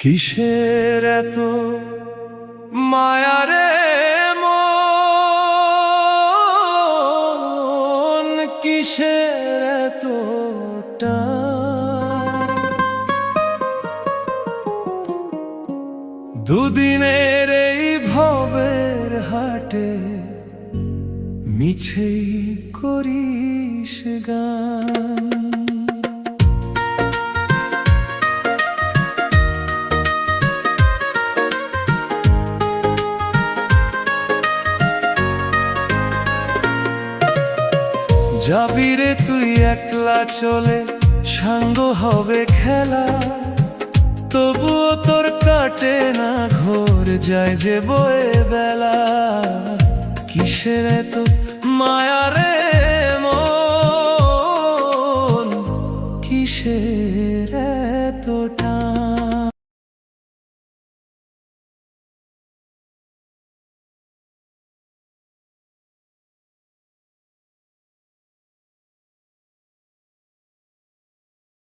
কিসের এত মায়া রে মন, কিসের এত টান? দুদিনের এই ভবের হাটে মিছেই করিস গান। যাবি রে তুই একলা চলে, সাঙ্গ হবে খেলা, তবুও তোর কাটে না ঘোর, যায় যে বয়ে বেলা। কিসের এত মায়া রে